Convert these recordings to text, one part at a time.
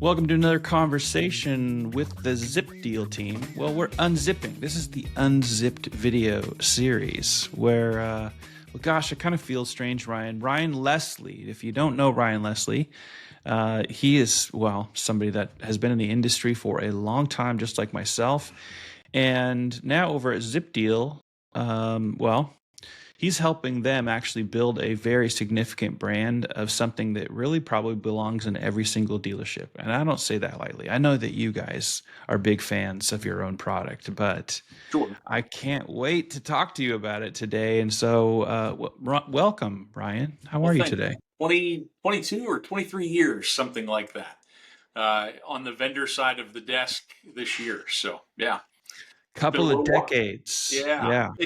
Welcome to another conversation with the ZipDeal team. Well, we're unzipping. This is the unzipped video series where, well, gosh, it kind of feels strange, Ryan. Ryan Leslie, if you don't know Ryan Leslie, he is, well, somebody that has been in the industry for a long time, just like myself. And now over at ZipDeal, well, he's helping them actually build a very significant brand of something that really probably belongs in every single dealership. And I don't say that lightly. I know that you guys are big fans of your own product, but Sure. I can't wait to talk to you about it today. And so, welcome, Brian. How Well, are you thank today? you. 22 or 23 years, something like that, on the vendor side of the desk this year. So, yeah, it's been a Couple of little while. decades. Yeah, Yeah.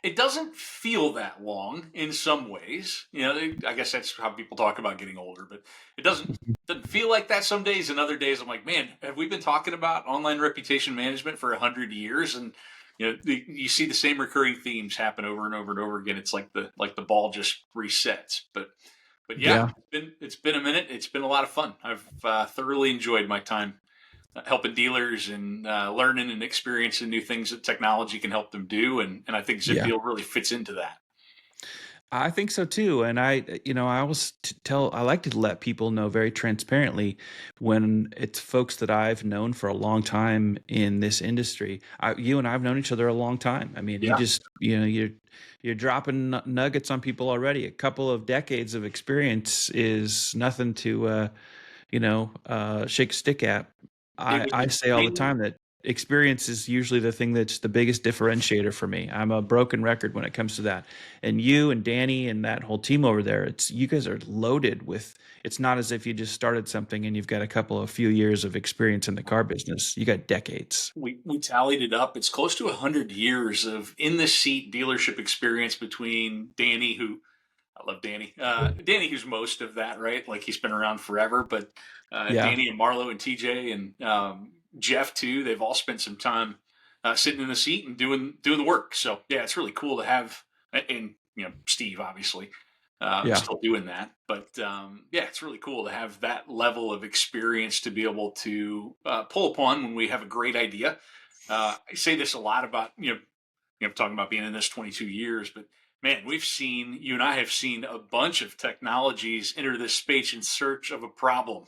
it doesn't feel that long in some ways. I guess that's how people talk about getting older, but it doesn't feel like that some days. And other days, I'm like, man, have we been talking about online reputation management for 100 years? And you see the same recurring themes happen over and over and over again. It's like the ball just resets. But yeah, Yeah. it's been a minute. It's been a lot of fun. I've thoroughly enjoyed my time helping dealers and learning and experiencing new things that technology can help them do. And I think Yeah. ZipDeal really fits into that. I think so too. And I always I like to let people know very transparently when it's folks that I've known for a long time in this industry. You and I've known each other a long time. I mean, Yeah. you're dropping nuggets on people already. A couple of decades of experience is nothing to, shake a stick at. It I was I a say all the genuine time that experience is usually the thing that's the biggest differentiator for me. I'm a broken record when it comes to that. And you and Danny and that whole team over there, it's you guys are loaded with it's not as if you just started something and you've got a couple of few years of experience in the car business. You got decades. we tallied it up. It's close to 100 years of in the seat dealership experience between Danny, who I love Danny. Danny, who's most of that, right? Like he's been around forever. But Yeah. Danny and Marlo and TJ and Jeff too. They've all spent some time sitting in the seat and doing the work. So yeah, it's really cool to have. And Steve obviously Yeah. still doing that. But yeah, it's really cool to have that level of experience to be able to pull upon when we have a great idea. I say this a lot about talking about being in this 22 years, but man, you and I have seen a bunch of technologies enter this space in search of a problem.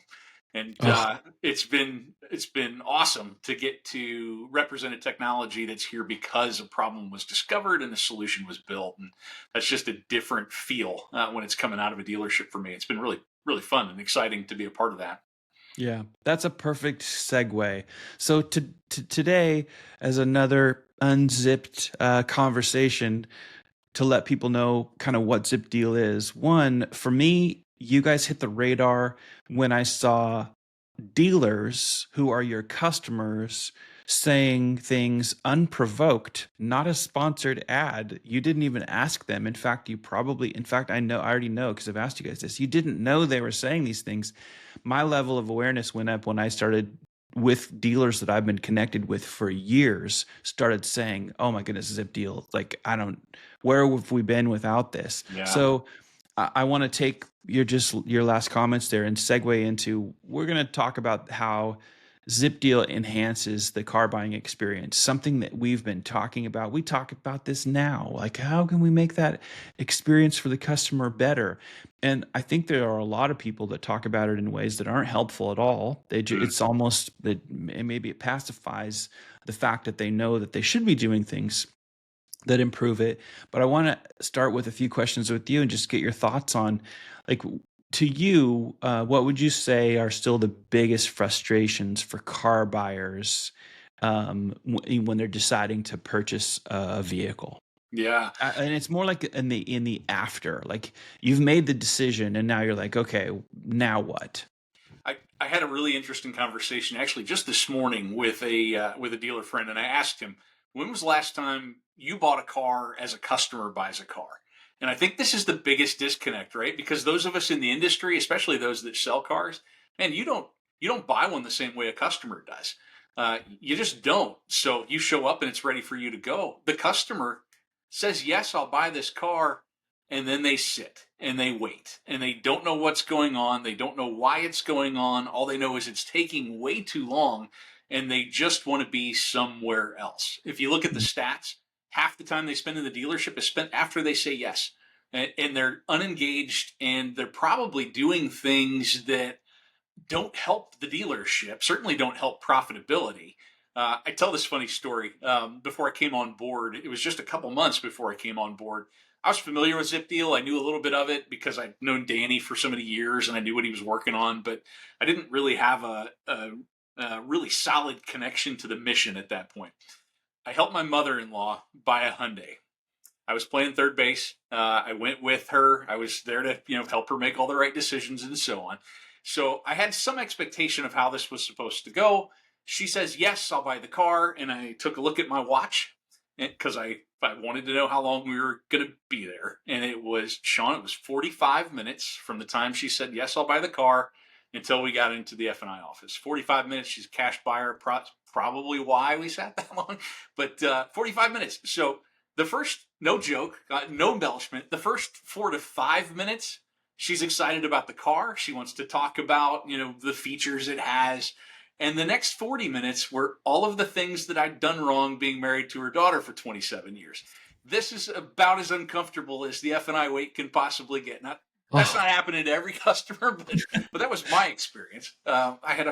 And Oh, it's been awesome to get to represent a technology that's here because a problem was discovered and the solution was built, and that's just a different feel when it's coming out of a dealership for me. It's been really really fun and exciting to be a part of that. yeah. That's a perfect segue. So today, as another unzipped conversation, to let people know kind of what Zip Deal is. One, for me, you guys hit the radar when I saw dealers who are your customers saying things unprovoked, not a sponsored ad. You didn't even ask them. In fact, I already know because I've asked you guys this. You didn't know they were saying these things. My level of awareness went up when I started with dealers that I've been connected with for years, started saying, "Oh my goodness, Zip Deal. Like, where have we been without this?" Yeah. So I want to take your last comments there and segue into we're going to talk about how ZipDeal enhances the car buying experience, something that we've been talking about. We talk about this now. Like, how can we make that experience for the customer better? And I think there are a lot of people that talk about it in ways that aren't helpful at all. Mm. It's almost that maybe it pacifies the fact that they know that they should be doing things that improve it. But I want to start with a few questions with you and just get your thoughts on, like, to you, what would you say are still the biggest frustrations for car buyers when they're deciding to purchase a vehicle? Yeah. And it's more like in the after, like you've made the decision and now you're like, okay, now what? I had a really interesting conversation actually just this morning with a dealer friend, and I asked him, "When was the last time you bought a car as a customer buys a car?" And I think this is the biggest disconnect, right? Because those of us in the industry, especially those that sell cars, man, you don't buy one the same way a customer does. You just don't. So you show up and it's ready for you to go. The customer says, "Yes, I'll buy this car." and then they sit and they wait and they don't know what's going on. They don't know why it's going on. All they know is it's taking way too long and they just want to be somewhere else. If you look at the stats, half the time they spend in the dealership is spent after they say yes. And they're unengaged and they're probably doing things that don't help the dealership, certainly don't help profitability. I tell this funny story. Before I came on board, it was just a couple months before I came on board. I was familiar with ZipDeal. I knew a little bit of it because I'd known Danny for so many years and I knew what he was working on, but I didn't really have a really solid connection to the mission at that point. I helped my mother-in-law buy a Hyundai. I was playing third base. I went with her. I was there to, help her make all the right decisions and so on. So I had some expectation of how this was supposed to go. She says, yes, I'll buy the car. And I took a look at my watch because I wanted to know how long we were going to be there. And it was, Sean, it was 45 minutes from the time she said, yes, I'll buy the car until we got into the F&I office. 45 minutes. She's a cash buyer, probably why we sat that long, but 45 minutes. So the first, no joke, no embellishment, the first 4 to 5 minutes, she's excited about the car. She wants to talk about, the features it has. And the next 40 minutes were all of the things that I'd done wrong being married to her daughter for 27 years. This is about as uncomfortable as the F&I wait can possibly get. Now, that's Oh, not happening to every customer, but that was my experience. I had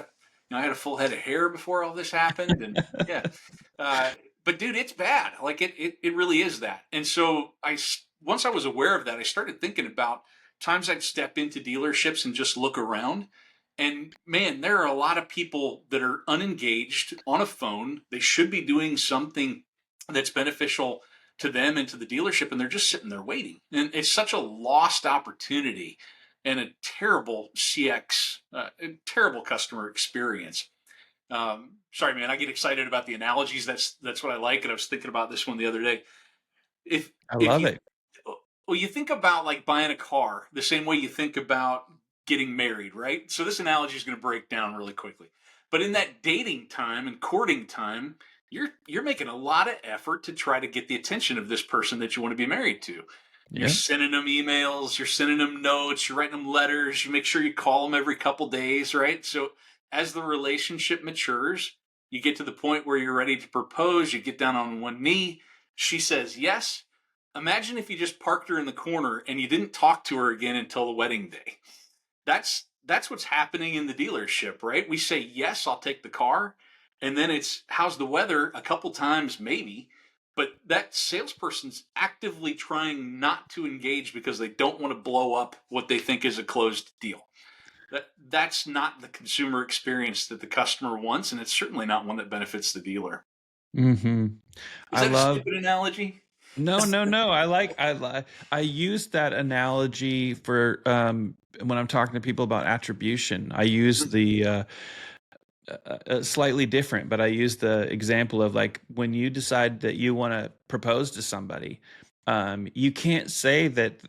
a full head of hair before all this happened, and yeah. But dude, it's bad. Like it really is that. And so once I was aware of that, I started thinking about times I'd step into dealerships and just look around. And man, there are a lot of people that are unengaged on a phone. They should be doing something that's beneficial to them and to the dealership, and they're just sitting there waiting. And it's such a lost opportunity and a terrible CX, a terrible customer experience. Sorry, man, I get excited about the analogies. That's what I like. And I was thinking about this one the other day. If I if love you it. well, you think about like buying a car the same way you think about getting married, right? So this analogy is going to break down really quickly. But in that dating time and courting time, you're making a lot of effort to try to get the attention of this person that you want to be married to. You're Yeah. sending them emails, you're sending them notes, you're writing them letters, you make sure you call them every couple days, right? So as the relationship matures, you get to the point where you're ready to propose, you get down on one knee, she says yes. Imagine if you just parked her in the corner and you didn't talk to her again until the wedding day. That's what's happening in the dealership, right? We say yes, I'll take the car, and then it's how's the weather a couple times maybe, but that salesperson's actively trying not to engage because they don't want to blow up what they think is a closed deal. That's not the consumer experience that the customer wants, and it's certainly not one that benefits the dealer. Hmm. Is I that a love. stupid analogy? No, no, no. I use that analogy for when I'm talking to people about attribution. I use the slightly different, but I use the example of like when you decide that you want to propose to somebody, you can't say that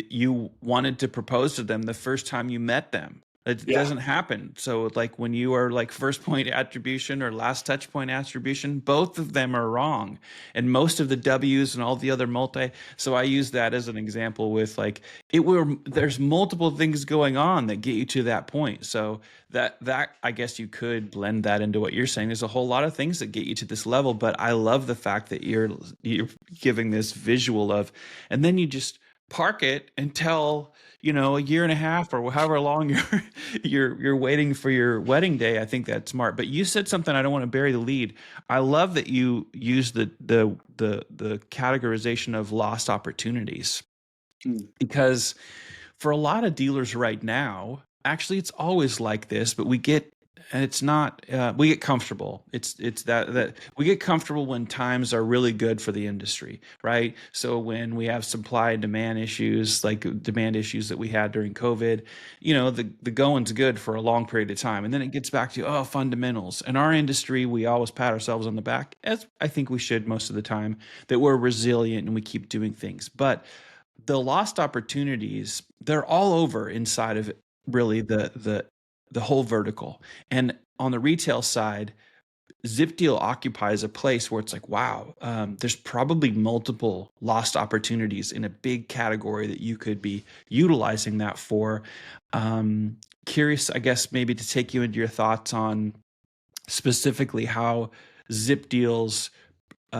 you wanted to propose to them the first time you met them. It Yeah. doesn't happen. So like when you are like first point attribution or last touch point attribution, both of them are wrong. And most of the W's and all the other multi. So I use that as an example with like there's multiple things going on that get you to that point. So that I guess you could blend that into what you're saying. There's a whole lot of things that get you to this level, but I love the fact that you're giving this visual of, and then you just park it until a year and a half or however long you're waiting for your wedding day. I think that's smart. But you said something, I don't want to bury the lead. I love that you use the categorization of lost opportunities, Hmm. because for a lot of dealers right now, actually, it's always like this, but we get, and it's not, we get comfortable. It's that we get comfortable when times are really good for the industry, right? So when we have supply and demand issues, like demand issues that we had during COVID, the going's good for a long period of time, and then it gets back to fundamentals. In our industry, we always pat ourselves on the back, as I think we should most of the time, that we're resilient and we keep doing things, but the lost opportunities, they're all over inside of really the whole vertical. And on the retail side, ZipDeal occupies a place where it's like, wow, there's probably multiple lost opportunities in a big category that you could be utilizing that for. Curious, I guess, maybe to take you into your thoughts on specifically how ZipDeal's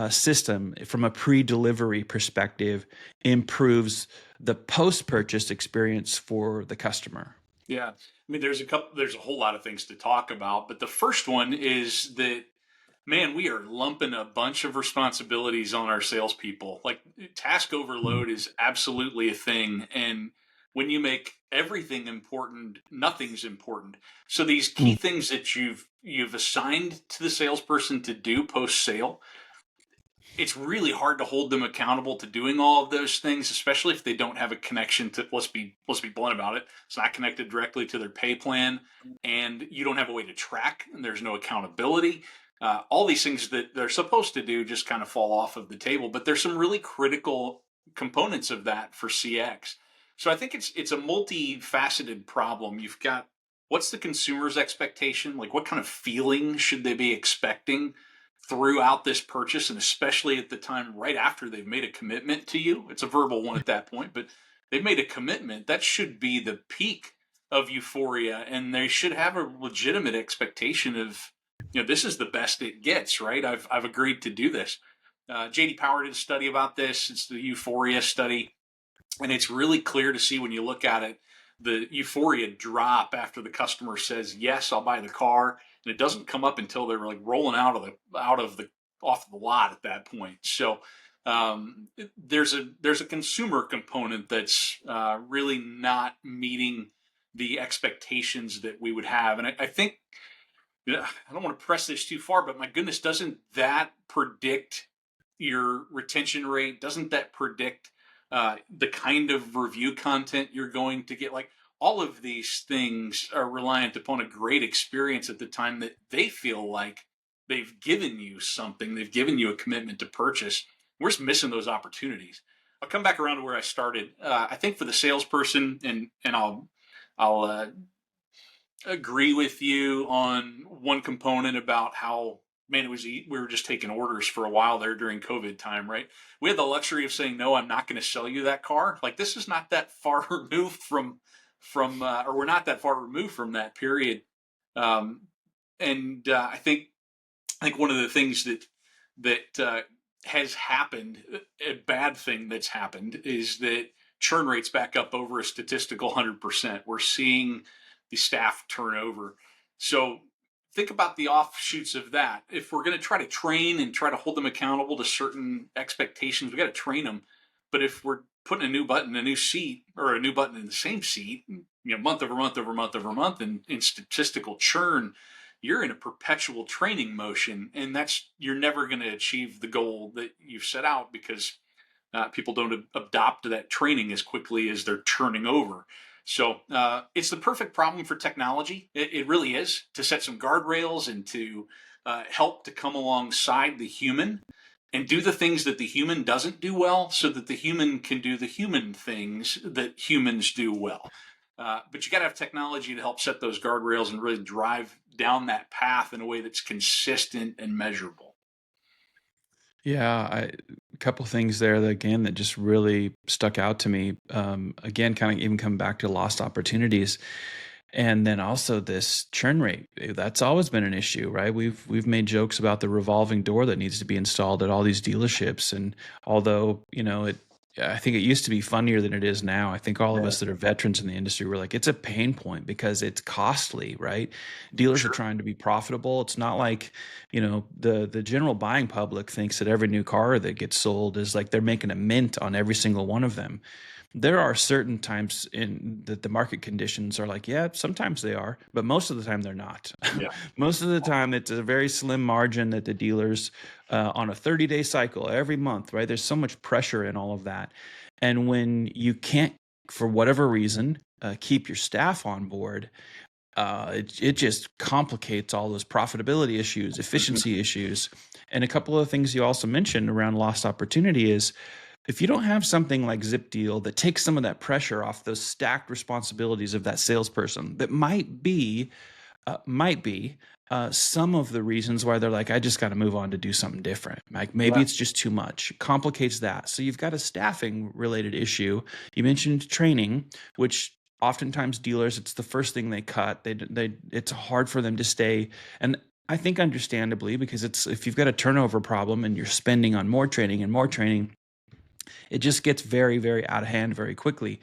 system from a pre-delivery perspective improves the post-purchase experience for the customer. Yeah. I mean, there's a whole lot of things to talk about, but the first one is that, man, we are lumping a bunch of responsibilities on our salespeople. Like, task overload is absolutely a thing. And when you make everything important, nothing's important. So these key Mm. things that you've assigned to the salesperson to do post sale, it's really hard to hold them accountable to doing all of those things, especially if they don't have a connection to, let's be blunt about it. It's not connected directly to their pay plan, and you don't have a way to track, and there's no accountability. All these things that they're supposed to do just kind of fall off of the table. But there's some really critical components of that for CX. So I think it's a multifaceted problem. You've got, what's the consumer's expectation? Like, what kind of feeling should they be expecting throughout this purchase, and especially at the time right after they've made a commitment to you? It's a verbal one at that point, but they've made a commitment. That should be the peak of euphoria, and they should have a legitimate expectation of, this is the best it gets, right? I've agreed to do this. JD Power did a study about this. It's the euphoria study, and it's really clear to see when you look at it, the euphoria drop after the customer says, yes, I'll buy the car. And it doesn't come up until they're like rolling off the lot at that point. So there's a consumer component that's really not meeting the expectations that we would have. And I think, I don't want to press this too far, but my goodness, doesn't that predict your retention rate? Doesn't that predict the kind of review content you're going to get? Like, all of these things are reliant upon a great experience at the time that they feel like they've given you something, they've given you a commitment to purchase. We're just missing those opportunities. I'll come back around to where I started. I think for the salesperson, and I'll agree with you on one component about how, man, we were just taking orders for a while there during COVID time, right? We had the luxury of saying, no, I'm not going to sell you that car. Like, this is not that far removed or we're not that far removed from that period. And I think one of the things that has happened, a bad thing that's happened, is that churn rates back up over a statistical 100%. We're seeing the staff turnover. So think about the offshoots of that. If we're going to try to train and try to hold them accountable to certain expectations, we got to train them. But if we're putting a new button, a new seat, or a new button in the same seat, month over month over month over month, and in statistical churn, you're in a perpetual training motion, and you're never going to achieve the goal that you've set out, because people don't adopt to that training as quickly as they're churning over. So it's the perfect problem for technology. It really is, to set some guardrails and to help to come alongside the human and do the things that the human doesn't do well, so that the human can do the human things that humans do well. But you got to have technology to help set those guardrails and really drive down that path in a way that's consistent and measurable. Yeah, a couple things there that again that just really stuck out to me. Again, kind of even come back to lost opportunities. And then also this churn rate, that's always been an issue, right? We've made jokes about the revolving door that needs to be installed at all these dealerships. And although, I think it used to be funnier than it is now. I think all of Yeah. us that are veterans in the industry were like, it's a pain point because it's costly, right? Dealers are Sure. trying to be profitable. It's not like, the general buying public thinks that every new car that gets sold is like they're making a mint on every single one of them. There are certain times in that the market conditions are like, yeah, sometimes they are, but most of the time they're not. Yeah. Most of the time it's a very slim margin that the dealers on a 30-day cycle every month, right? There's so much pressure in all of that. And when you can't, for whatever reason, keep your staff on board, it just complicates all those profitability issues, efficiency issues. And a couple of things you also mentioned around lost opportunity is, if you don't have something like ZipDeal that takes some of that pressure off those stacked responsibilities of that salesperson that might be Might be some of the reasons why they're like, I just got to move on to do something different. Like maybe Yeah. it's just too much. It complicates that. So you've got a staffing related issue. You mentioned training, which oftentimes dealers, it's the first thing they cut. It's hard for them to stay. And I think understandably, because it's if you've got a turnover problem and you're spending on more training and more training, it just gets very, very out of hand very quickly.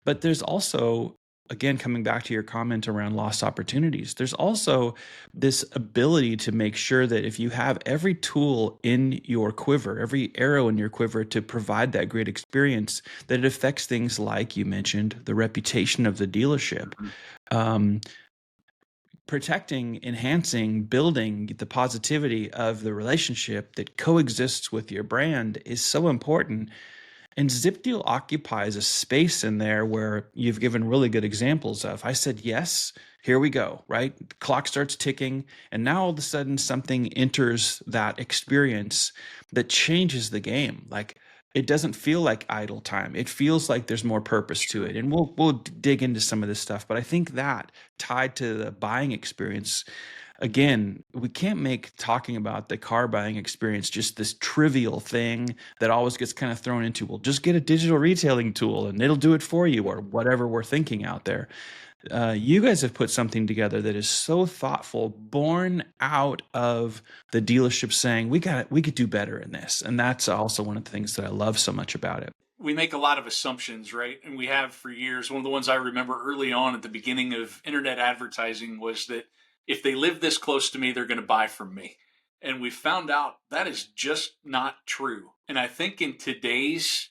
But there's also, again, coming back to your comment around lost opportunities, there's also this ability to make sure that if you have every tool in your quiver, every arrow in your quiver to provide that great experience, that it affects things like you mentioned, the reputation of the dealership. Mhm. Um, Protecting, enhancing, building the positivity of the relationship that coexists with your brand is so important. And ZipDeal occupies a space in there where you've given really good examples of. I said, yes, here we go, right? The clock starts ticking. And now all of a sudden something enters that experience that changes the game. Like it doesn't feel like idle time. It feels like there's more purpose to it. And we'll dig into some of this stuff. But I think that tied to the buying experience, again, we can't make talking about the car buying experience just this trivial thing that always gets kind of thrown into, well, just get a digital retailing tool and it'll do it for you, or whatever we're thinking out there. You guys have put something together that is so thoughtful, born out of the dealership saying, we could do better in this. And that's also one of the things that I love so much about it. We make a lot of assumptions, right? And we have for years. One of the ones I remember early on at the beginning of internet advertising was that if they live this close to me, they're going to buy from me. And we found out that is just not true. And I think in today's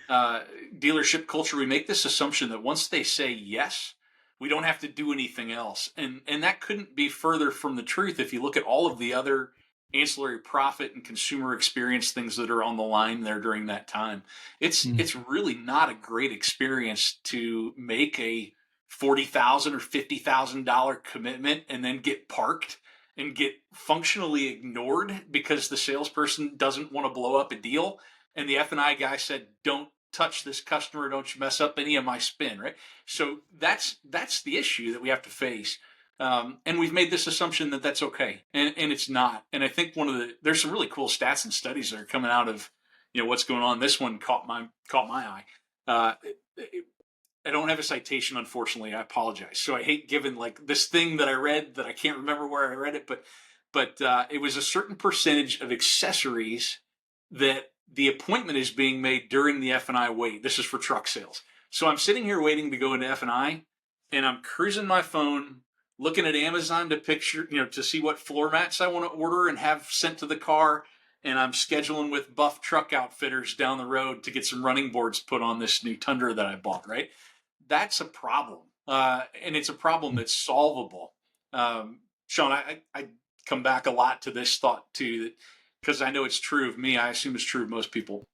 uh, dealership culture, we make this assumption that once they say yes, we don't have to do anything else. And that couldn't be further from the truth if you look at all of the other ancillary profit and consumer experience things that are on the line there during that time. Mm. It's really not a great experience to make a $40,000 or $50,000 commitment and then get parked and get functionally ignored because the salesperson doesn't want to blow up a deal and the F&I guy said, "Don't touch this customer, don't you mess up any of my spin," right? So that's the issue that we have to face. And we've made this assumption that that's okay, and it's not. And I think there's some really cool stats and studies that are coming out of what's going on. This one caught my eye. Uh, I don't have a citation, unfortunately. I apologize. So I hate giving like this thing that I read that I can't remember where I read it, but it was a certain percentage of accessories that the appointment is being made during the F&I wait. This is for truck sales. So I'm sitting here waiting to go into F&I, and I'm cruising my phone, looking at Amazon to to see what floor mats I want to order and have sent to the car. And I'm scheduling with Buff Truck Outfitters down the road to get some running boards put on this new Tundra that I bought, right? That's a problem. And it's a problem that's solvable. Sean, I come back a lot to this thought too, that because I know it's true of me, I assume it's true of most people.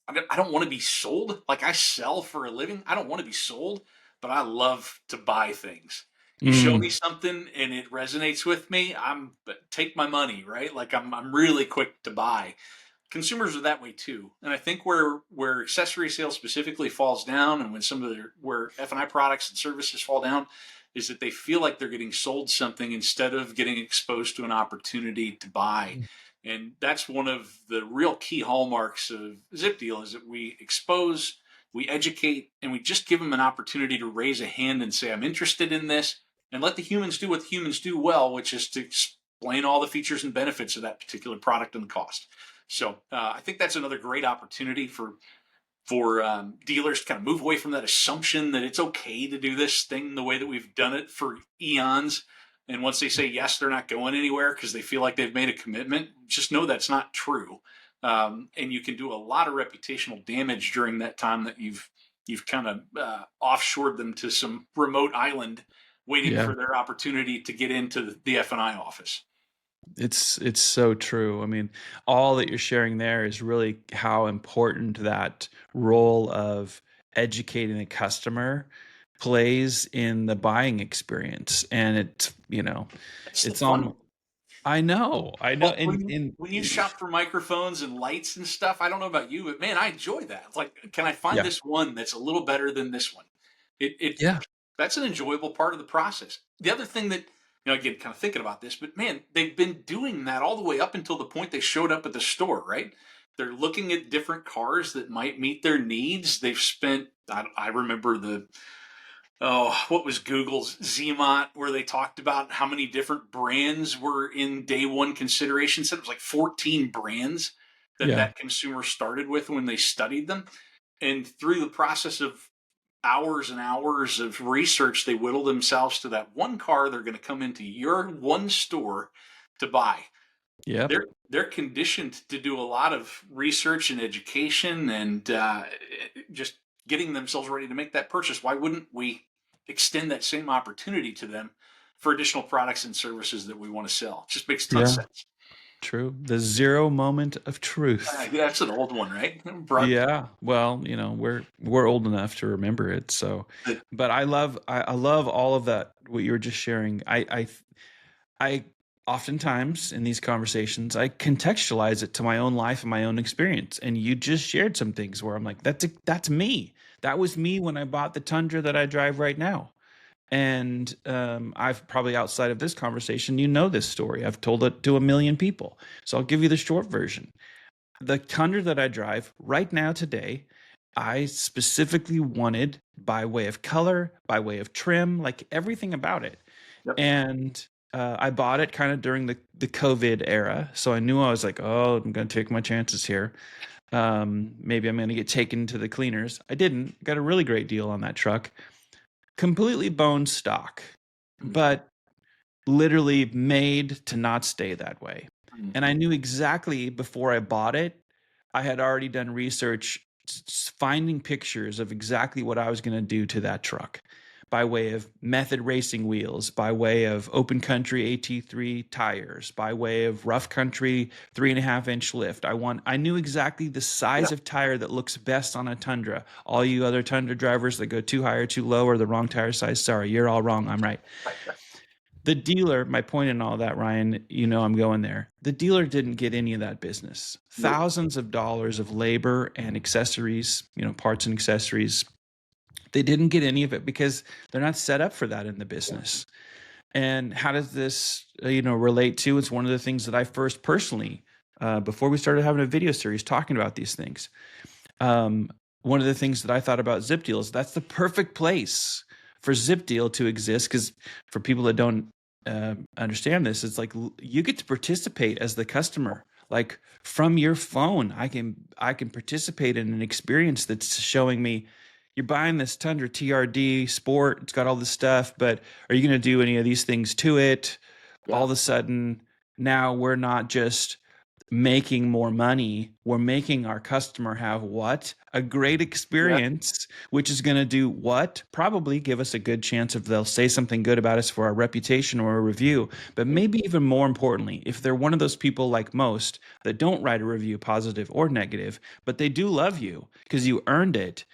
I don't want to be sold. Like I sell for a living. I don't want to be sold, but I love to buy things. You show me Mm. something and it resonates with me, take my money, right? Like I'm really quick to buy. Consumers are that way too, and I think where accessory sales specifically falls down, and when some of their where F&I products and services fall down, is that they feel like they're getting sold something instead of getting exposed to an opportunity to buy. And that's one of the real key hallmarks of ZipDeal is that we expose, we educate, and we just give them an opportunity to raise a hand and say, "I'm interested in this," and let the humans do what humans do well, which is to explain all the features and benefits of that particular product and the cost. So I think that's another great opportunity for dealers to kind of move away from that assumption that it's okay to do this thing the way that we've done it for eons. And once they say yes, they're not going anywhere because they feel like they've made a commitment. Just know that's not true, and you can do a lot of reputational damage during that time that you've kind of offshored them to some remote island, waiting Yeah. for their opportunity to get into the F&I office. It's so true. I mean, all that you're sharing there is really how important that role of educating the customer plays in the buying experience. And That's the it's fun. on. I know, Well, and when you shop for microphones and lights and stuff, I don't know about you, but man, I enjoy that. It's like, can I find yeah, this one that's a little better than this one? It yeah, That's an enjoyable part of the process. The other thing that again, kind of thinking about this, but man, they've been doing that all the way up until the point they showed up at the store, right? They're looking at different cars that might meet their needs. They've spent, I remember what was Google's Zmot, where they talked about how many different brands were in day one consideration. Said it was like 14 brands that Yeah. that consumer started with when they studied them. And through the process of hours and hours of research, they whittle themselves to that one car they're going to come into your one store to buy. Yep. They're conditioned to do a lot of research and education, and just getting themselves ready to make that purchase. Why wouldn't we extend that same opportunity to them for additional products and services that we want to sell? It just makes a ton of Yeah. sense. True. The zero moment of truth. Yeah, that's an old one, right? Brought Yeah. Well, we're old enough to remember it. So, but I love all of that what you were just sharing. I oftentimes in these conversations I contextualize it to my own life and my own experience. And you just shared some things where I'm like, that's me. That was me when I bought the Tundra that I drive right now. And I've probably outside of this conversation, this story. I've told it to a million people. So I'll give you the short version. The Tundra that I drive right now today, I specifically wanted by way of color, by way of trim, like everything about it. Yep. And I bought it kind of during the COVID era. So I knew I was like, oh, I'm going to take my chances here. Maybe I'm going to get taken to the cleaners. I didn't. Got a really great deal on that truck. Completely bone stock, but literally made to not stay that way. And I knew exactly before I bought it, I had already done research, finding pictures of exactly what I was going to do to that truck by way of method racing wheels, by way of open country AT3 tires, by way of rough country 3.5-inch lift. I knew exactly the size Yeah. of tire that looks best on a Tundra. All you other Tundra drivers that go too high or too low or the wrong tire size, sorry, you're all wrong. I'm right. The dealer, my point in all that, Ryan, I'm going there. The dealer didn't get any of that business. Nope. Thousands of dollars of labor and accessories, parts and accessories. They didn't get any of it because they're not set up for that in the business. And how does this, relate to? It's one of the things that I first personally, before we started having a video series talking about these things, one of the things that I thought about ZipDeal is that's the perfect place for ZipDeal to exist. Because for people that don't understand this, it's like you get to participate as the customer. Like from your phone, I can participate in an experience that's showing me you're buying this Tundra TRD Sport. It's got all this stuff, but are you going to do any of these things to it? Yeah. All of a sudden, now we're not just making more money, we're making our customer have what? A great experience, which is going to do what? Probably give us a good chance of they'll say something good about us for our reputation or a review. But maybe even more importantly, if they're one of those people like most that don't write a review, positive or negative, but they do love you because you earned it.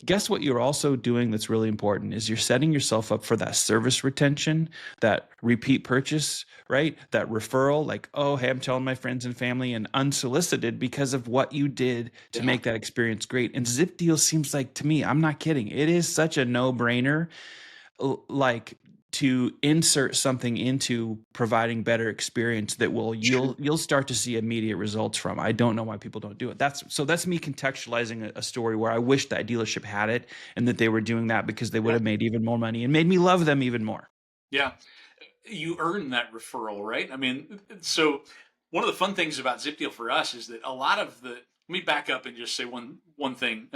Guess what you're also doing that's really important is you're setting yourself up for that service retention, that repeat purchase, right? That referral, like, oh, hey, I'm telling my friends and family and unsolicited because of what you did to make that experience great. And ZipDeal seems like, to me, I'm not kidding, it is such a no-brainer, like to insert something into providing better experience that you'll start to see immediate results from. I don't know why people don't do it. That's me contextualizing a story where I wish that dealership had it and that they were doing that because they would have made even more money and made me love them even more. Yeah. You earn that referral, right? I mean, so one of the fun things about ZipDeal for us is that a lot of let me back up and just say one thing.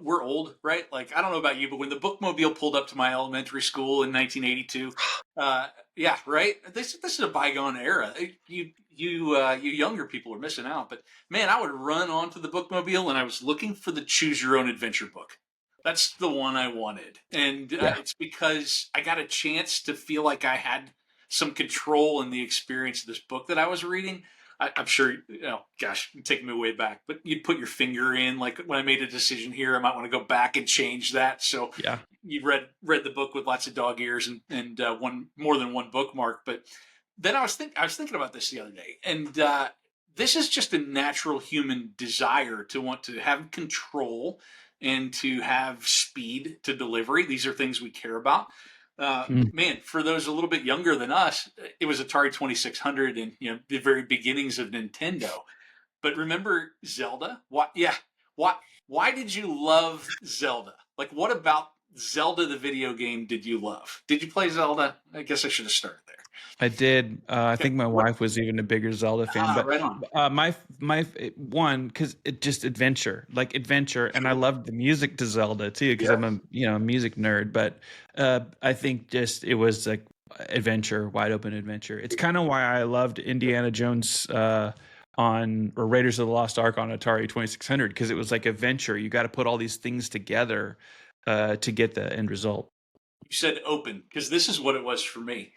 We're old, right? Like, I don't know about you, but when the bookmobile pulled up to my elementary school in 1982, yeah, right. This is a bygone era. You younger people are missing out. But man, I would run onto the bookmobile and I was looking for the Choose Your Own Adventure book. That's the one I wanted, and it's because I got a chance to feel like I had some control in the experience of this book that I was reading. I'm sure, gosh, you're taking me way back, but you'd put your finger in, like when I made a decision here, I might want to go back and change that. So Yeah. you read the book with lots of dog ears and one more than one bookmark. But then I was thinking about this the other day, and this is just a natural human desire to want to have control and to have speed to delivery. These are things we care about. Mm. Man, for those a little bit younger than us, it was Atari 2600 and the very beginnings of Nintendo. But remember Zelda? Why? Yeah. Why? Why did you love Zelda? Like, what about Zelda the video game did you love? Did you play Zelda? I guess I should have started there. I did. I Okay. think my What? wife was even a bigger Zelda fan, but Right on. my one, because it just adventure, like adventure, and I Sure. loved the music to Zelda too, because I'm Yes. a a music nerd. But I think just it was like adventure, wide open adventure. It's kind of why I loved Indiana Jones on or Raiders of the Lost Ark on Atari 2600, because it was like adventure. You got to put all these things together to get the end result. You said open because this is what it was for me.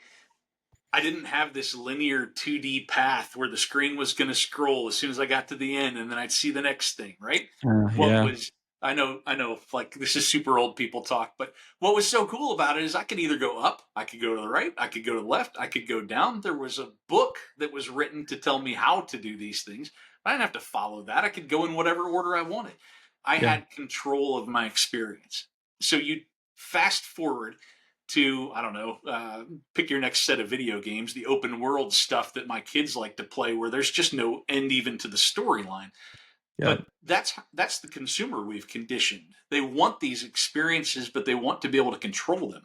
I didn't have this linear 2D path where the screen was going to scroll as soon as I got to the end and then I'd see the next thing, right? What Yeah, was I know like this is super old people talk, but what was so cool about it is I could either go up, I could go to the right, I could go to the left, I could go down. There was a book that was written to tell me how to do these things. I didn't have to follow that. I could go in whatever order I wanted. I yeah, had control of my experience. So you fast forward to I don't know, pick your next set of video games, the open world stuff that my kids like to play, where there's just no end even to the storyline. yeah. But that's the consumer we've conditioned. They want these experiences, but they want to be able to control them.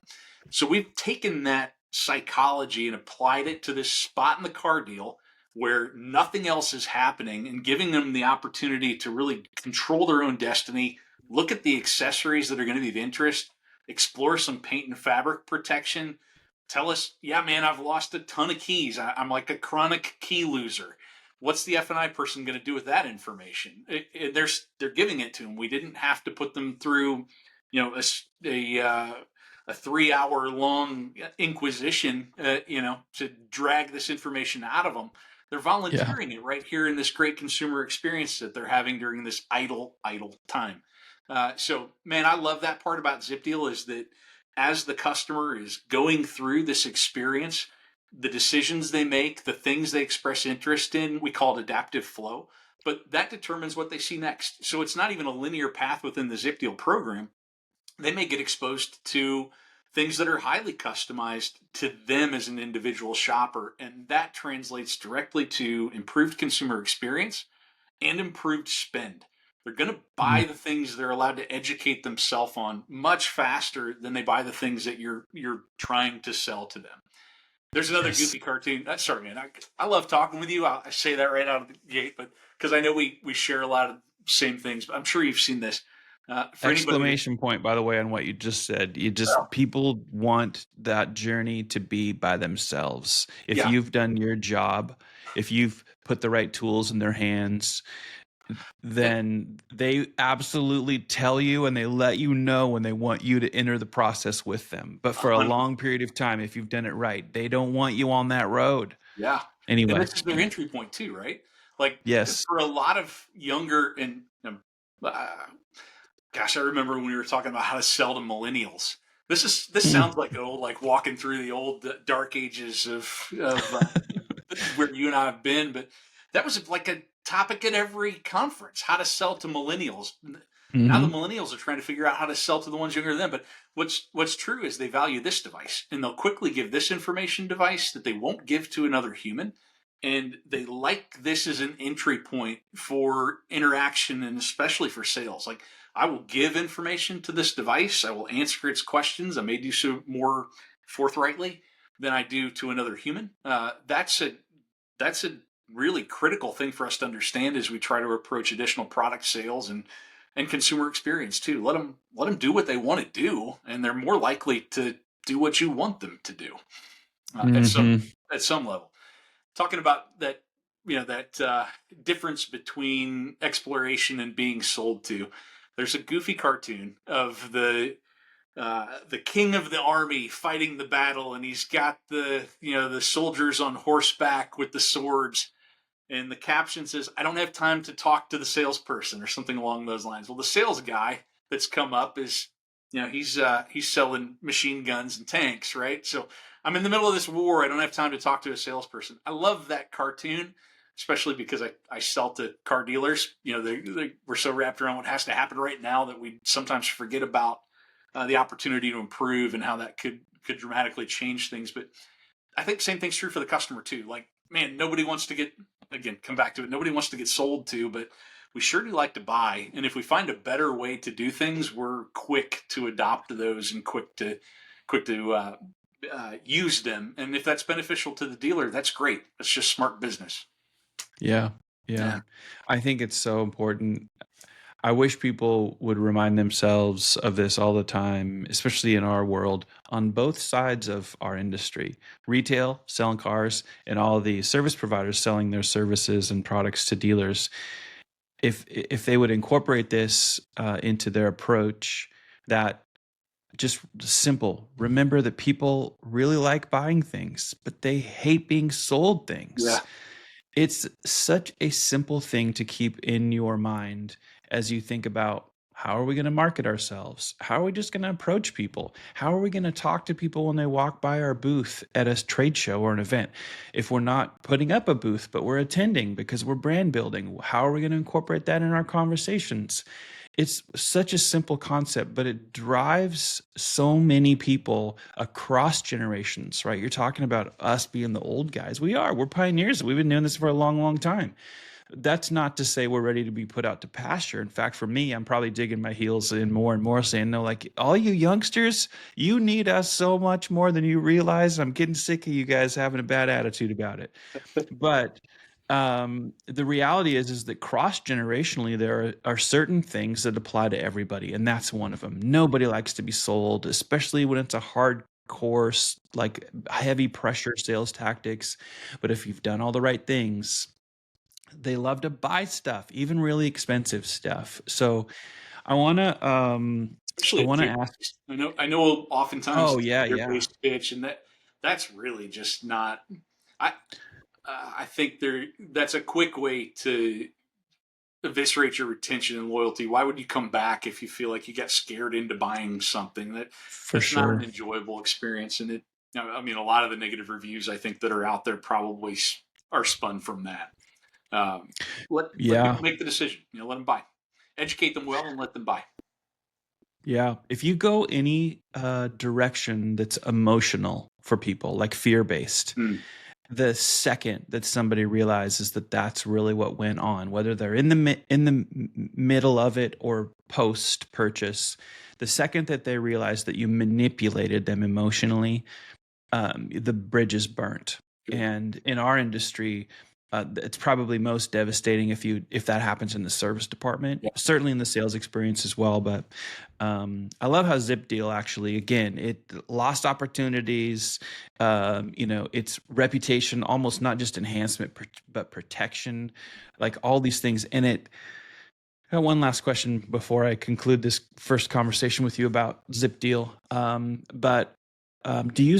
So we've taken that psychology and applied it to this spot in the car deal where nothing else is happening and giving them the opportunity to really control their own destiny, look at the accessories that are going to be of interest, explore some paint and fabric protection, tell us, yeah, man, I've lost a ton of keys. I'm like a chronic key loser. What's the F&I person going to do with that information? They're giving it to them. We didn't have to put them through, a 3 hour long inquisition, to drag this information out of them. They're Yeah. volunteering it right here in this great consumer experience that they're having during this idle time. So, man, I love that part about ZipDeal is that as the customer is going through this experience, the decisions they make, the things they express interest in, we call it adaptive flow, but that determines what they see next. So it's not even a linear path within the ZipDeal program. They may get exposed to things that are highly customized to them as an individual shopper, and that translates directly to improved consumer experience and improved spend. They're going to buy Mm. the things they're allowed to educate themselves on much faster than they buy the things that you're trying to sell to them. There's another Yes. goofy cartoon. Sorry, man. I love talking with you. I say that right out of the gate, but because I know we share a lot of same things. But I'm sure you've seen this. For anybody that Exclamation point, by the way, on what you just said. You just people want that journey to be by themselves. If yeah, you've done your job, if you've put the right tools in their hands, and then they absolutely tell you and they let you know when they want you to enter the process with them. But for a 100. long period of time, if you've done it right, they don't want you on that road. Yeah, and Anyway, this is their entry point too, right? Like yes. for a lot of younger and uh, gosh, I remember when we were talking about how to sell to millennials. This sounds like old, like walking through the old dark ages of where you and I have been, but that was like a topic at every conference: how to sell to millennials. Now the Hmm. millennials are trying to figure out how to sell to the ones younger than them. But what's true is they value this device, and they'll quickly give this information device that they won't give to another human. And they like this as an entry point for interaction and especially for sales. Like I will give information to this device. I will answer its questions. I may do so more forthrightly than I do to another human. That's a really critical thing for us to understand as we try to approach additional product sales and consumer experience too. Let them do what they want to do, and they're more likely to do what you want them to do at some Hmm. at some level. Talking about that, that difference between exploration and being sold to. There's a goofy cartoon of the king of the army fighting the battle, and he's got the soldiers on horseback with the swords, and the caption says, "I don't have time to talk to the salesperson," or something along those lines. Well, the sales guy that's come up is, he's selling machine guns and tanks, right? So I'm in the middle of this war. I don't have time to talk to a salesperson. I love that cartoon, especially because I sell to car dealers. We're so wrapped around what has to happen right now that we sometimes forget about the opportunity to improve and how that could could dramatically change things. But I think the same thing's true for the customer too. Like, man, nobody wants to get, again, come back to it. Nobody wants to get sold to, but we sure do like to buy. And if we find a better way to do things, we're quick to adopt those and quick to use them. And if that's beneficial to the dealer, that's great. That's just smart business. Yeah. Yeah. Yeah. I think it's so important. I wish people would remind themselves of this all the time, especially in our world, on both sides of our industry, retail, selling cars, and all the service providers selling their services and products to dealers. If they would incorporate this into their approach, that just simple. Remember that people really like buying things, but they hate being sold things. Yeah. It's such a simple thing to keep in your mind as you think about how are we going to market ourselves? How are we just going to approach people? How are we going to talk to people when they walk by our booth at a trade show or an event? If we're not putting up a booth, but we're attending because we're brand building, how are we going to incorporate that in our conversations? It's such a simple concept, but it drives so many people across generations, right? You're talking about us being the old guys. We are. We're pioneers. We've been doing this for a long, long time. That's not to say we're ready to be put out to pasture. In fact, for me, I'm probably digging my heels in more and more, saying, no, like all you youngsters, you need us so much more than you realize. I'm getting sick of you guys having a bad attitude about it. But the reality is that cross generationally, there are certain things that apply to everybody, and that's one of them. Nobody likes to be sold, especially when it's a hardcore, like heavy pressure sales tactics. But if you've done all the right things, they love to buy stuff, even really expensive stuff. So I want to, I Especially a want to fear ask. based. I know oftentimes Oh it's yeah, a fear yeah, based pitch, and that's really just not. I I think that's a quick way to eviscerate your retention and loyalty. Why would you come back if you feel like you got scared into buying something? for That's not an sure. enjoyable experience. And I mean, a lot of the negative reviews I think that are out there probably are spun from that. Um, let Yeah. people make the decision. Let them buy. Educate them well and let them buy. Yeah. If you go any direction that's emotional for people, like fear based, Hmm. the second that somebody realizes that that's really what went on, whether they're in the middle of it or post purchase, the second that they realize that you manipulated them emotionally, the bridge is burnt. Good. And in our industry, it's probably most devastating if that happens in the service department. Yeah. Certainly in the sales experience as well. But I love how ZipDeal actually, again, it lost opportunities. Its reputation, almost not just enhancement but protection, like all these things. And I got one last question before I conclude this first conversation with you about ZipDeal. But do you?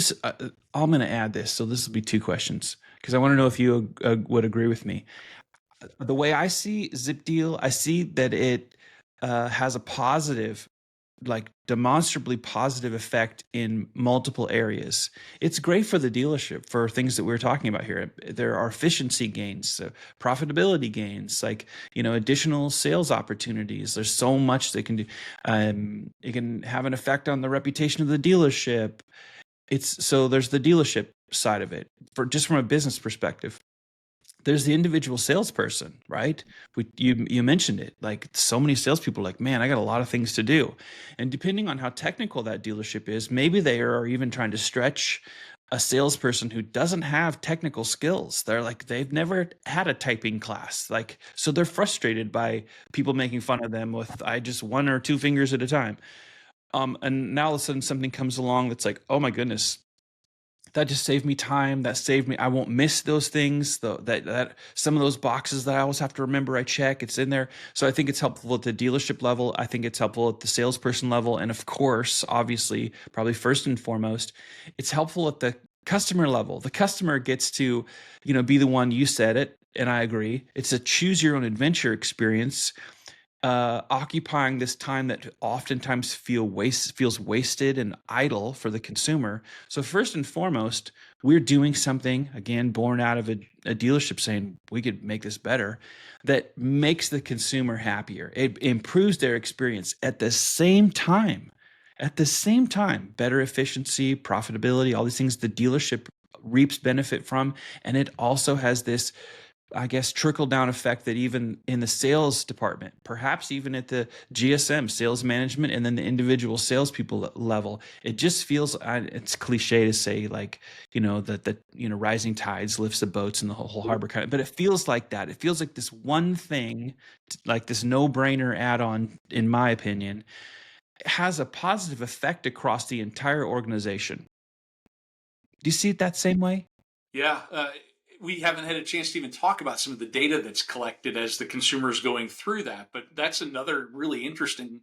I'm going to add this, so this will be two questions because I want to know if you would agree with me. The way I see ZipDeal, I see that it has a positive, like demonstrably positive effect in multiple areas. It's great for the dealership for things that we are talking about here. There are efficiency gains, profitability gains, like additional sales opportunities. There's so much they can do. It can have an effect on the reputation of the dealership. There's the dealership side of it for just from a business perspective. There's the individual salesperson, right? You mentioned it. Like so many salespeople are like, man, I got a lot of things to do. And depending on how technical that dealership is, maybe they are even trying to stretch a salesperson who doesn't have technical skills. They're like, they've never had a typing class. Like, so they're frustrated by people making fun of them with I just one or two fingers at a time. And now all of a sudden something comes along that's like, oh my goodness, that just saved me time. That saved me. I won't miss those things. That some of those boxes that I always have to remember, I check. It's in there. So I think it's helpful at the dealership level. I think it's helpful at the salesperson level, and of course, obviously, probably first and foremost, it's helpful at the customer level. The customer gets to, be the one. You said it, and I agree. It's a choose your own adventure experience, occupying this time that oftentimes feels wasted and idle for the consumer. So first and foremost, we're doing something, again, born out of a dealership saying we could make this better, that makes the consumer happier. It improves their experience. At the same time, At the same time, better efficiency, profitability, all these things the dealership reaps benefit from. And it also has this, I guess, trickle down effect that even in the sales department, perhaps even at the GSM, sales management, and then the individual salespeople level, it just feels, it's cliche to say, like, that rising tides lifts the boats and the whole harbor kind of, but it feels like that. It feels like this one thing, like this no-brainer add-on, in my opinion, has a positive effect across the entire organization. Do you see it that same way? Yeah, we haven't had a chance to even talk about some of the data that's collected as the consumer is going through that, but that's another really interesting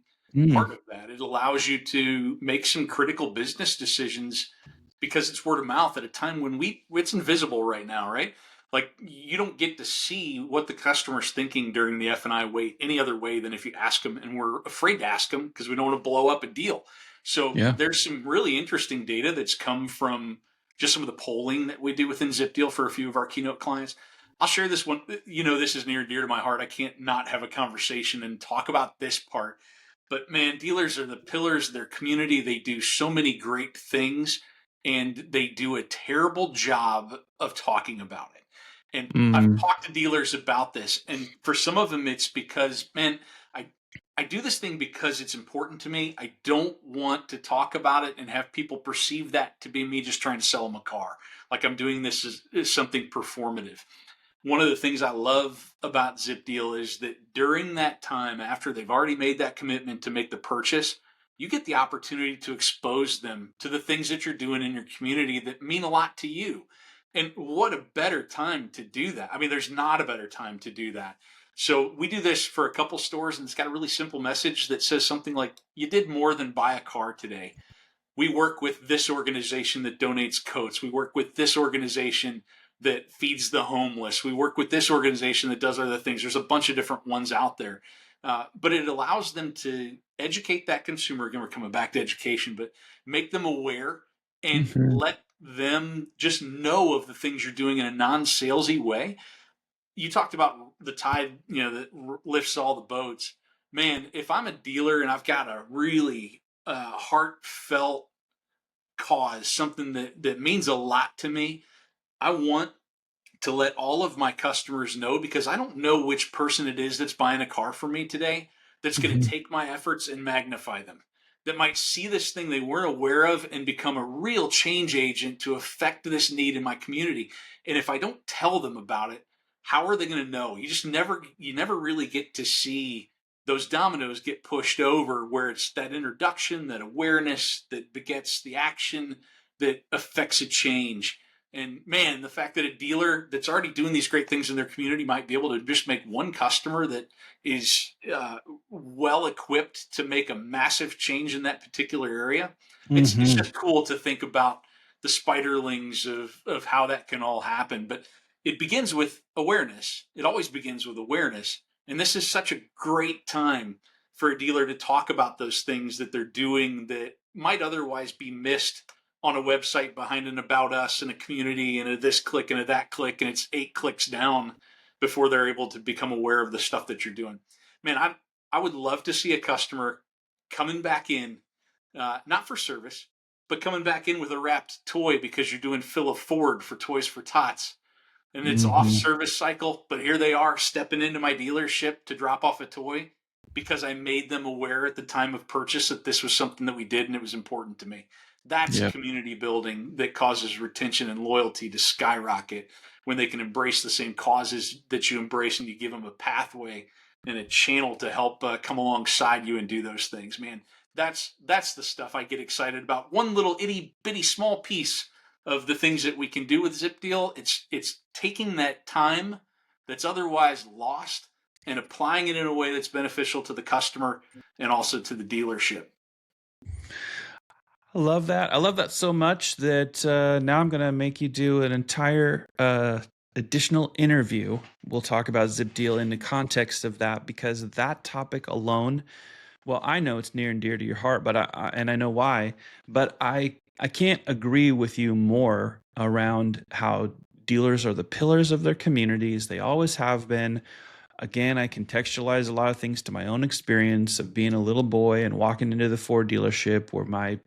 part Mm. of that. It allows you to make some critical business decisions because it's word of mouth at a time when it's invisible right now, right? Like you don't get to see what the customer's thinking during the F&I wait any other way than if you ask them, and we're afraid to ask them because we don't want to blow up a deal. So Yeah. there's some really interesting data that's come from just some of the polling that we do within ZipDeal for a few of our keynote clients. I'll share this one. This is near and dear to my heart. I can't not have a conversation and talk about this part. But man, dealers are the pillars of their community. They do so many great things, and they do a terrible job of talking about it. And I've Mm. talked to dealers about this, and for some of them, it's because, man, I I do this thing because it's important to me. I don't want to talk about it and have people perceive that to be me just trying to sell them a car. Like I'm doing this as something performative. One of the things I love about ZipDeal is that during that time, after they've already made that commitment to make the purchase, you get the opportunity to expose them to the things that you're doing in your community that mean a lot to you. And what a better time to do that. I mean, there's not a better time to do that. So we do this for a couple stores, and it's got a really simple message that says something like, "You did more than buy a car today. We work with this organization that donates coats. We work with this organization that feeds the homeless. We work with this organization that does other things." There's a bunch of different ones out there. But it allows them to educate that consumer. Again, we're coming back to education, but make them aware and Mhm. let them just know of the things you're doing in a non-salesy way. You talked about the tide, that lifts all the boats. Man, if I'm a dealer and I've got a really heartfelt cause, something that means a lot to me, I want to let all of my customers know, because I don't know which person it is that's buying a car from me today that's going to Mhm. take my efforts and magnify them. That might see this thing they weren't aware of and become a real change agent to affect this need in my community. And if I don't tell them about it, how are they going to know? You never really get to see those dominoes get pushed over, where it's that introduction, that awareness that begets the action that affects a change. And man, the fact that a dealer that's already doing these great things in their community might be able to just make one customer that is well equipped to make a massive change in that particular area. It's Mhm. just cool to think about the spiderlings of how that can all happen. But it begins with awareness. It always begins with awareness. And this is such a great time for a dealer to talk about those things that they're doing that might otherwise be missed on a website behind an about us and a community and a this click and a that click, and it's 8 clicks down before they're able to become aware of the stuff that you're doing. Man, I would love to see a customer coming back in, not for service, but coming back in with a wrapped toy because you're doing Fill a Ford for Toys for Tots, and it's off Mhm. service cycle, but here they are stepping into my dealership to drop off a toy because I made them aware at the time of purchase that this was something that we did and it was important to me. That's Yeah. community building that causes retention and loyalty to skyrocket when they can embrace the same causes that you embrace, and you give them a pathway and a channel to help come alongside you and do those things. Man, that's the stuff I get excited about. One little itty bitty small piece of the things that we can do with ZipDeal. It's taking that time that's otherwise lost and applying it in a way that's beneficial to the customer and also to the dealership. I love that. I love that so much that now I'm going to make you do an entire additional interview. We'll talk about Zip Deal in the context of that, because that topic alone, well, I know it's near and dear to your heart, but and I know why, but I can't agree with you more around how dealers are the pillars of their communities. They always have been. Again, I contextualize a lot of things to my own experience of being a little boy and walking into the Ford dealership where my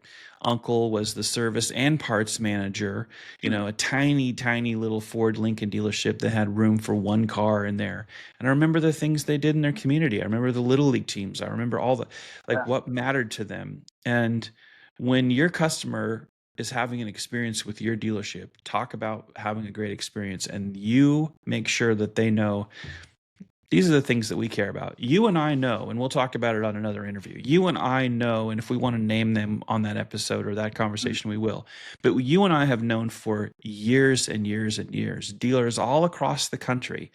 uncle was the service and parts manager, a tiny, tiny little Ford Lincoln dealership that had room for one car in there. And I remember the things they did in their community. I remember the little league teams. I remember all the, like, Yeah. what mattered to them. And when your customer is having an experience with your dealership, talk about having a great experience, and you make sure that they know these are the things that we care about. You and I know, and we'll talk about it on another interview. You and I know, and if we want to name them on that episode or that conversation, we will. But you and I have known for years and years and years dealers all across the country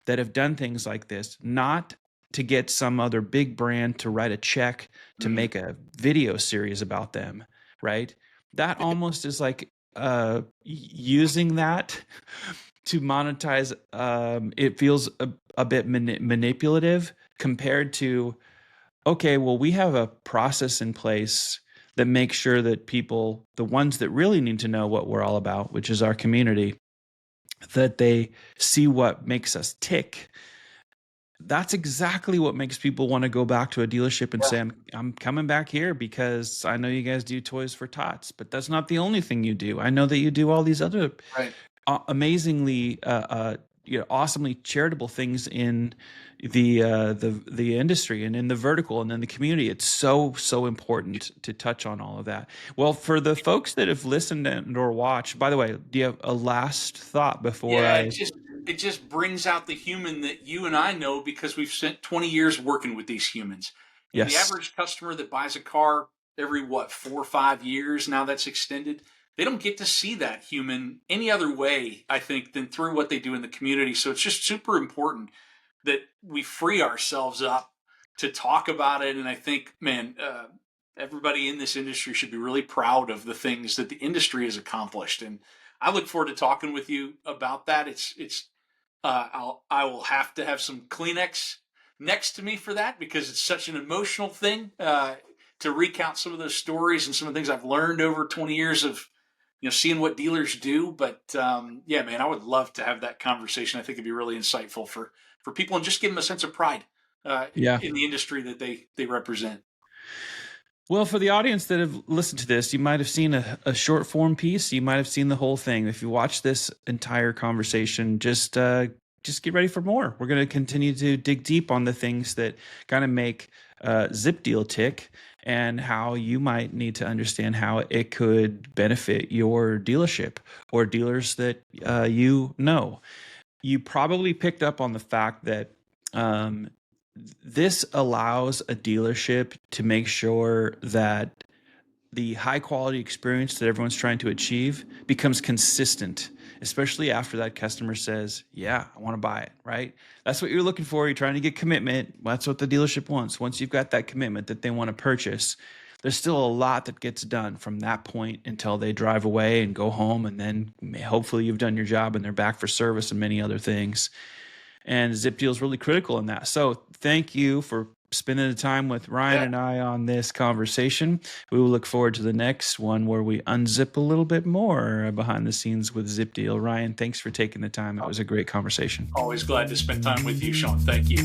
that have done things like this, not to get some other big brand to write a check to make a video series about them, right? That almost is like using that to monetize. It feels a bit manipulative compared to, okay, well, we have a process in place that makes sure that people, the ones that really need to know what we're all about, which is our community, that they see what makes us tick. That's exactly what makes people want to go back to a dealership and say, I'm coming back here because I know you guys do toys for tots, but that's not the only thing you do. I know that you do all these other Right. amazingly, awesomely charitable things in the industry and in the vertical and in the community. It's so important to touch on all of that. Well, for the folks that have listened and or watched, by the way, do you have a last thought before Yeah, I? it just brings out the human that you and I know because we've spent 20 years working with these humans. And the Yes. average customer that buys a car every 4 or 5 years, now that's extended, they don't get to see that human any other way, I think, than through what they do in the community. So it's just super important that we free ourselves up to talk about it. And I think, man, everybody in this industry should be really proud of the things that the industry has accomplished. And I look forward to talking with you about that. I will have to have some Kleenex next to me for that because it's such an emotional thing to recount some of those stories and some of the things I've learned over 20 years of seeing what dealers do. But yeah, man, I would love to have that conversation. I think it'd be really insightful for people and just give them a sense of pride Yeah. in the industry that they represent. Well, for the audience that have listened to this, you might have seen a short form piece. You might have seen the whole thing. If you watch this entire conversation, just get ready for more. We're going to continue to dig deep on the things that kind of make ZipDeal tick and how you might need to understand how it could benefit your dealership or dealers that you know. You probably picked up on the fact that this allows a dealership to make sure that the high quality experience that everyone's trying to achieve becomes consistent, especially after that customer says, yeah, I want to buy it, right? That's what you're looking for. You're trying to get commitment. That's what the dealership wants. Once you've got that commitment that they want to purchase, there's still a lot that gets done from that point until they drive away and go home. And then hopefully you've done your job and they're back for service and many other things. And ZipDeal is really critical in that. So thank you for spending the time with Ryan and I on this conversation. We will look forward to the next one where we unzip a little bit more behind the scenes with ZipDeal. Ryan, thanks for taking the time. It was a great conversation. Always glad to spend time with you, Sean. Thank you.